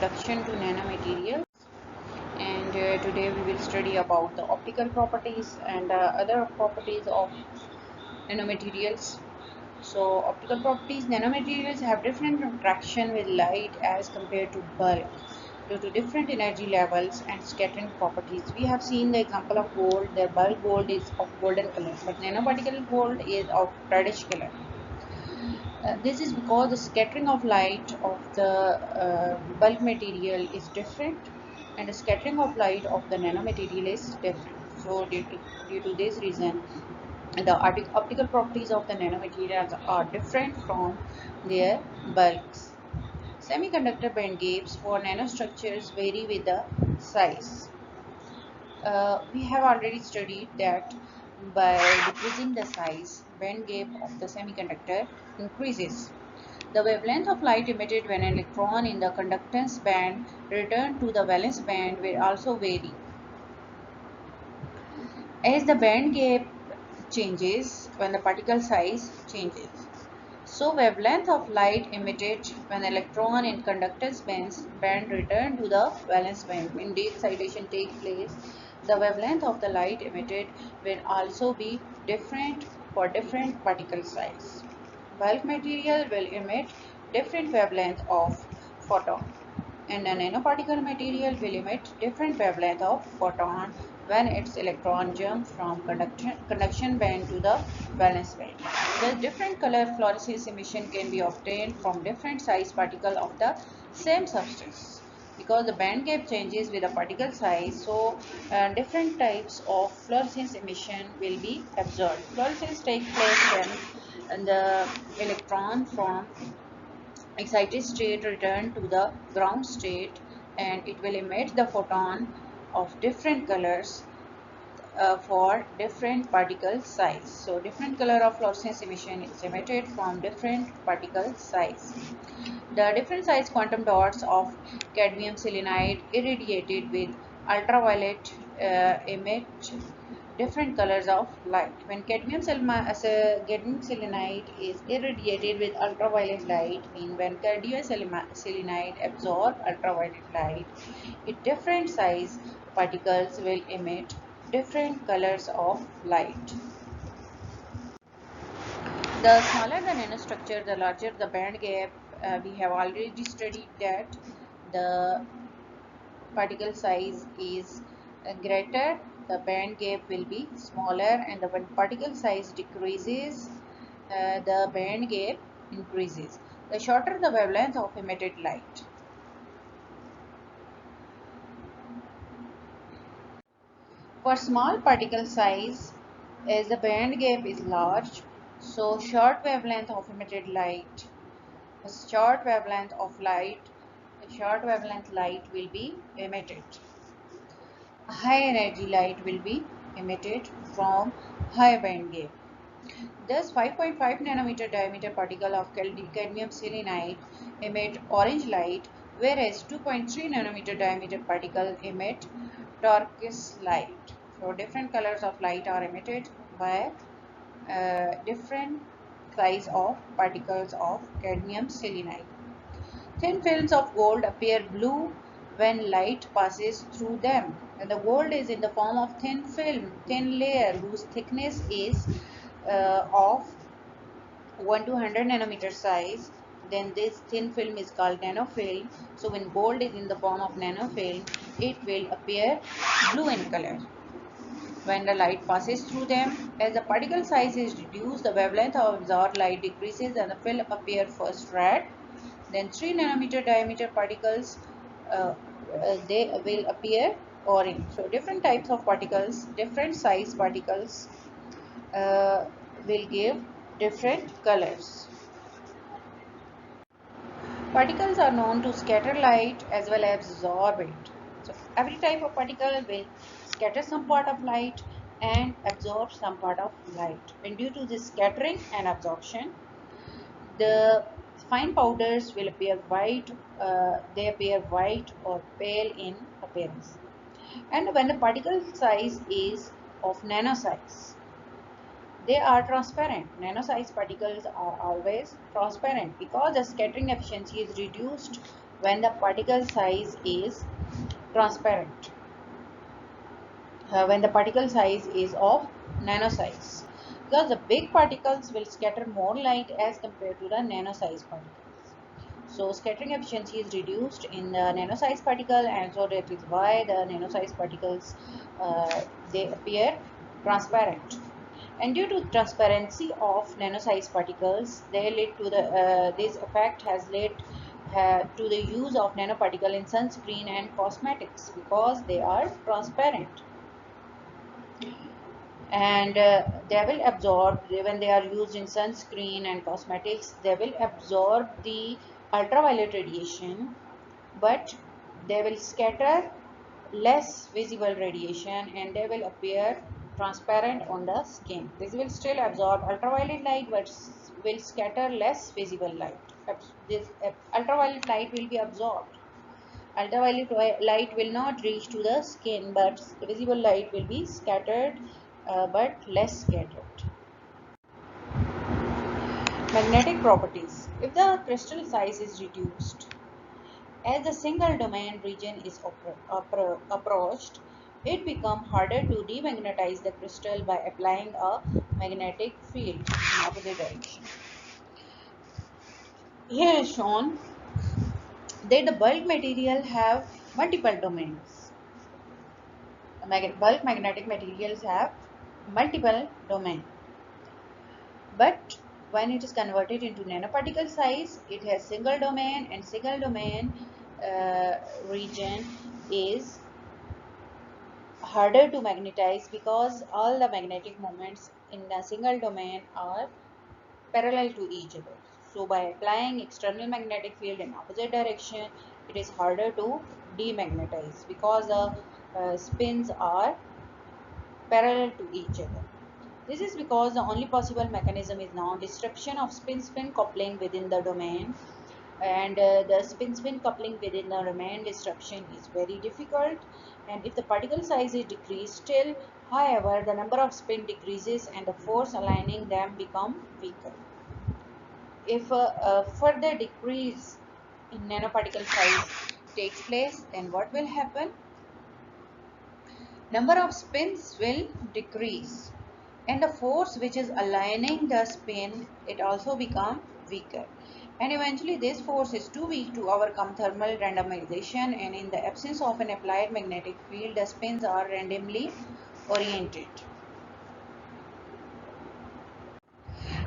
Introduction to Nanomaterials, and today we will study about the optical properties and other properties of nanomaterials. So optical properties, nanomaterials have different interaction with light as compared to bulk due to different energy levels and scattering properties. We have seen the example of gold. The bulk gold is of golden color, but nanoparticle gold is of reddish color. This is because the scattering of light of the bulk material is different, and the scattering of light of the nanomaterial is different. So due to this reason, the optical properties of the nanomaterials are different from their bulks. Semiconductor band gaps for nanostructures vary with the size. We have already studied that by decreasing the size, band gap of the semiconductor increases. The wavelength of light emitted when an electron in the conductance band returns to the valence band will also vary. As the band gap changes when the particle size changes, so wavelength of light emitted when the electron in conductance band return to the valence band. When the excitation takes place, the wavelength of the light emitted will also be different for different particle size. Bulk material will emit different wavelength of photon, and a nanoparticle material will emit different wavelength of photon when its electron jumps from conduction band to the valence band. The different color fluorescence emission can be obtained from different size particle of the same substance. Because the band gap changes with the particle size, so different types of fluorescence emission will be observed. Fluorescence takes place when the electron from excited state return to the ground state, and it will emit the photon of different colors for different particle size. So different color of fluorescence emission is emitted from different particle size. The different size quantum dots of cadmium selenide irradiated with ultraviolet emit different colors of light. When cadmium selenide is irradiated with ultraviolet light, mean when cadmium selenide absorb ultraviolet light, it different size particles will emit different colors of light. The smaller the nanostructure, the larger the band gap. We have already studied that the particle size is greater, the band gap will be smaller, and when particle size decreases, the band gap increases. The shorter the wavelength of emitted light. For small particle size, as the band gap is large, so short wavelength of emitted light, short wavelength light will be emitted. High energy light will be emitted from high band gap. Thus, 5.5 nanometer diameter particle of cadmium selenide emit orange light, whereas 2.3 nanometer diameter particle emit turquoise light. So, different colors of light are emitted by different size of particles of cadmium selenide. Thin films of gold appear blue when light passes through them. And the gold is in the form of thin film, thin layer whose thickness is of 1 to 100 nanometer size. Then this thin film is called nanofilm. So when gold is in the form of nanofilm, it will appear blue in color when the light passes through them. As the particle size is reduced, the wavelength of absorbed light decreases and the film appear first red, then 3 nanometer diameter particles they will appear orange. So different types of particles, different size particles will give different colors. Particles are known to scatter light as well as absorb it. So every type of particle will scatter some part of light and absorb some part of light. And due to this scattering and absorption, the fine powders will appear white, they appear white or pale in appearance. And when the particle size is of nano size, they are transparent. Nano size particles are always transparent because the scattering efficiency is reduced when the particle size is transparent, when the particle size is of nano size, because the big particles will scatter more light as compared to the nano size particles. So scattering efficiency is reduced in the nano size particle, and so that is why the nano size particles they appear transparent. And due to transparency of nano size particles, they lead to the this effect has led to the use of nanoparticle in sunscreen and cosmetics because they are transparent, and they will absorb, when they are used in sunscreen and cosmetics, they will absorb the ultraviolet radiation, but they will scatter less visible radiation and they will appear transparent on the skin. This will still absorb ultraviolet light but will scatter less visible light. This ultraviolet light will be absorbed. Ultraviolet light will not reach to the skin, but the visible light will be scattered, but less scattered. Magnetic properties. If the crystal size is reduced, as the single domain region is approached, it becomes harder to demagnetize the crystal by applying a magnetic field in opposite direction. Here is shown that the bulk material have multiple domains. Bulk magnetic materials have multiple domains, but when it is converted into nanoparticle size, it has single domain, and single domain region is harder to magnetize because all the magnetic moments in a single domain are parallel to each other. So by applying external magnetic field in opposite direction, it is harder to demagnetize because the spins are parallel to each other. This is because the only possible mechanism is now disruption of spin-spin coupling within the domain, and the spin-spin coupling within the domain disruption is very difficult, and if the particle size is decreased still, however, the number of spin decreases and the force aligning them become weaker. If a further decrease in nanoparticle size takes place, then what will happen? Number of spins will decrease, and the force which is aligning the spin, it also become weaker, and eventually this force is too weak to overcome thermal randomization, and in the absence of an applied magnetic field, the spins are randomly oriented.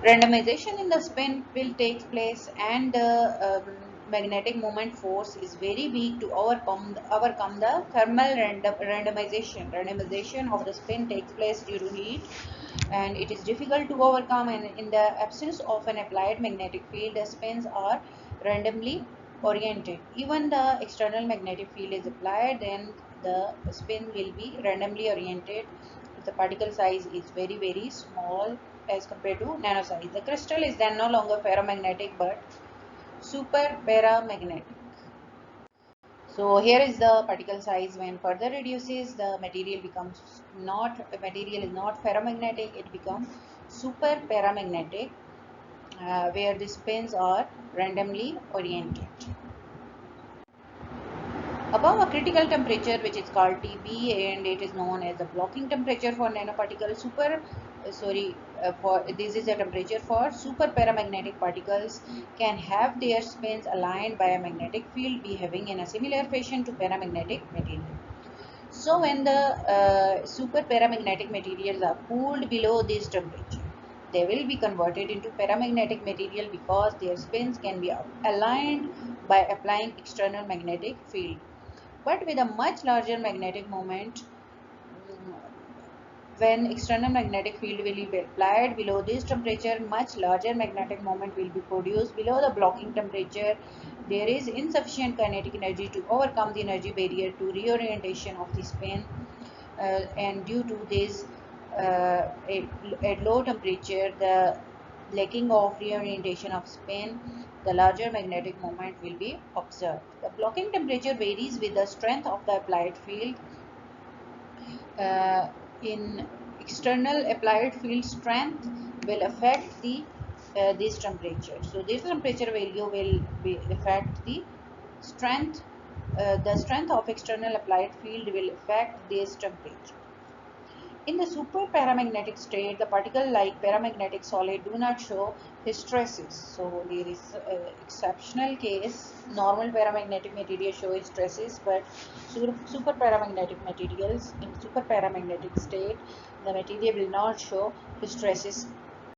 Randomization in the spin will take place, and the magnetic moment force is very weak to overcome the thermal randomization. Randomization of the spin takes place due to heat, and it is difficult to overcome, and in the absence of an applied magnetic field, the spins are randomly oriented. Even the external magnetic field is applied, then the spin will be randomly oriented if the particle size is very small as compared to nano size. The crystal is then no longer ferromagnetic but super paramagnetic. So here is the particle size. When further reduces, the material is not ferromagnetic, it becomes super paramagnetic, where the spins are randomly oriented. Above a critical temperature, which is called TB, and it is known as the blocking temperature for nanoparticle this is a temperature for super paramagnetic particles can have their spins aligned by a magnetic field behaving in a similar fashion to paramagnetic material. So when the super paramagnetic materials are cooled below this temperature, they will be converted into paramagnetic material because their spins can be aligned by applying external magnetic field. But with a much larger magnetic moment, when external magnetic field will be applied below this temperature, much larger magnetic moment will be produced below the blocking temperature. There is insufficient kinetic energy to overcome the energy barrier to reorientation of the spin, and due to this, at low temperature, the lacking of reorientation of spin, the larger magnetic moment will be observed. The blocking temperature varies with the strength of the applied field. In external applied field strength will affect the this temperature. So this temperature value will affect the The strength of external applied field will affect this temperature. In the super-paramagnetic state, the particle-like paramagnetic solid do not show hysteresis. So there is exceptional case. Normal paramagnetic material show hysteresis, but in super-paramagnetic state, the material will not show hysteresis